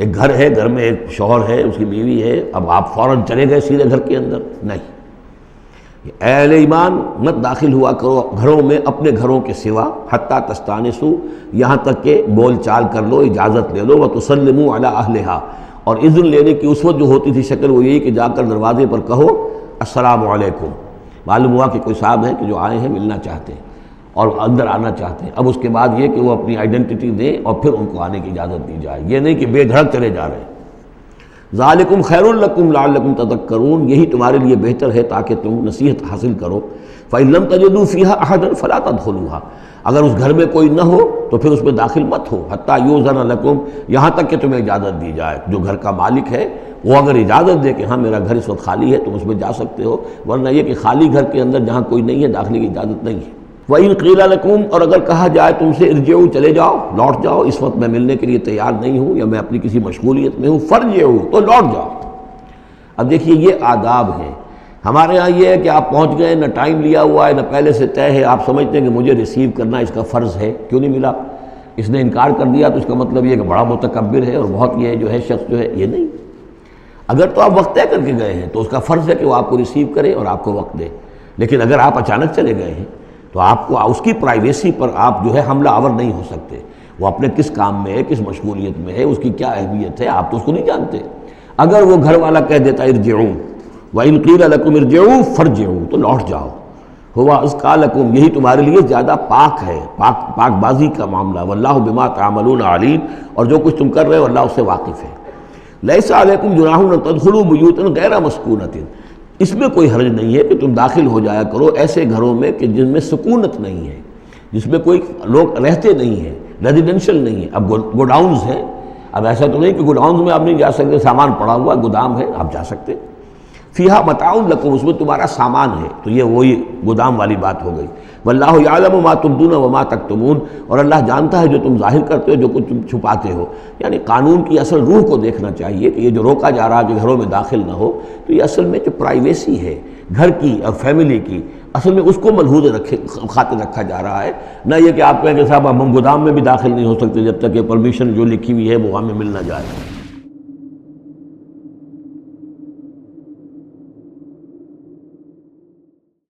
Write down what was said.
ایک گھر ہے، گھر میں ایک شوہر ہے، اس کی بیوی ہے، اب آپ فوراً چلے گئے سیدھے گھر کے اندر؟ نہیں۔ اے اہل ایمان، مت داخل ہوا کرو گھروں میں اپنے گھروں کے سوا، حتیٰ تستانسوا، یہاں تک کہ بول چال کر لو، اجازت لے لو، وتسلموا علی اہلہا، اور اذن لینے کی اس وقت جو ہوتی تھی شکل وہ یہی کہ جا کر دروازے پر کہو السلام علیکم، معلوم ہوا کہ کوئی صاحب ہیں کہ جو آئے ہیں، ملنا چاہتے ہیں اور اندر آنا چاہتے ہیں۔ اب اس کے بعد یہ کہ وہ اپنی آئیڈینٹی دیں اور پھر ان کو آنے کی اجازت دی جائے، یہ نہیں کہ بے دھڑک چلے جا رہے ہیں۔ ذالکم خیر لکم لعلکم تذکرون، یہی تمہارے لیے بہتر ہے تاکہ تم نصیحت حاصل کرو۔ فإن لم تجدوا فیہا احدا فلا تدخلوها، اگر اس گھر میں کوئی نہ ہو تو پھر اس میں داخل مت ہو، حتیٰ یؤذن لکم، یہاں تک کہ تمہیں اجازت دی جائے۔ جو گھر کا مالک ہے وہ اگر اجازت دے کہ ہاں میرا گھر اس وقت خالی ہے، تم اس میں جا سکتے ہو، ورنہ یہ کہ خالی گھر کے اندر جہاں کوئی نہیں ہے داخلے کی اجازت نہیں ہے۔ وَإِن قِيلَ لَكُمْ، اور اگر کہا جائے تم سے ارجعوا، چلے جاؤ، لوٹ جاؤ، اس وقت میں ملنے کے لیے تیار نہیں ہوں یا میں اپنی کسی مشغولیت میں ہوں، فارجعوا، تو لوٹ جاؤ۔ اب دیکھیے یہ آداب ہیں۔ ہمارے ہاں یہ ہے کہ آپ پہنچ گئے، نہ ٹائم لیا ہوا ہے، نہ پہلے سے طے ہے، آپ سمجھتے ہیں کہ مجھے ریسیو کرنا اس کا فرض ہے، کیوں نہیں ملا؟ اس نے انکار کر دیا تو اس کا مطلب یہ کہ بڑا متکبر ہے اور بہت یہ جو ہے شخص جو ہے، یہ نہیں۔ اگر تو آپ وقت طے کر کے گئے ہیں تو اس کا فرض ہے کہ وہ آپ کو ریسیو کرے اور آپ کو وقت دے، لیکن اگر آپ اچانک چلے گئے ہیں تو آپ کو اس کی پرائیویسی پر آپ جو ہے حملہ آور نہیں ہو سکتے۔ وہ اپنے کس کام میں ہے، کس مشغولیت میں ہے، اس کی کیا اہمیت ہے، آپ تو اس کو نہیں جانتے۔ اگر وہ گھر والا کہہ دیتا ارجعوا، وَإِن قِيلَ لَكُمْ ارْجِعُوا فَارْجِعُوا، تو لوٹ جاؤ، ہوا اذکیٰ لکم، یہی تمہارے لیے زیادہ پاک ہے، پاک بازی کا معاملہ، واللہ بما تعملون علیم، اور جو کچھ تم کر رہے ہو اللہ اس سے واقف ہے۔ لیس علیکم جناح ان تدخلوا بیوتا غیر مسکونۃ، اس میں کوئی حرج نہیں ہے کہ تم داخل ہو جایا کرو ایسے گھروں میں کہ جن میں سکونت نہیں ہے، جس میں کوئی لوگ رہتے نہیں ہیں، ریزیڈینشل نہیں ہے۔ اب گوڈاؤنز ہیں، اب ایسا تو نہیں کہ گوڈاؤنز میں آپ نہیں جا سکتے، سامان پڑا ہوا گودام ہے، آپ جا سکتے۔ فیہا متاع لکم، اس میں تمہارا سامان ہے، تو یہ وہی گودام والی بات ہو گئی۔ واللہ یعلم ما تبدون وما تکتمون، اور اللہ جانتا ہے جو تم ظاہر کرتے ہو، جو کچھ تم چھپاتے ہو۔ یعنی قانون کی اصل روح کو دیکھنا چاہیے کہ یہ جو روکا جا رہا ہے کہ گھروں میں داخل نہ ہو، تو یہ اصل میں جو پرائیویسی ہے گھر کی اور فیملی کی، اصل میں اس کو ملحوظ خاطر رکھا جا رہا ہے، نہ یہ کہ آپ کہیں کہ صاحب ہم گودام میں بھی داخل نہیں ہو سکتے جب تک کہ پرمیشن جو لکھی ہوئی ہے وہ ہمیں مل نہ جائے۔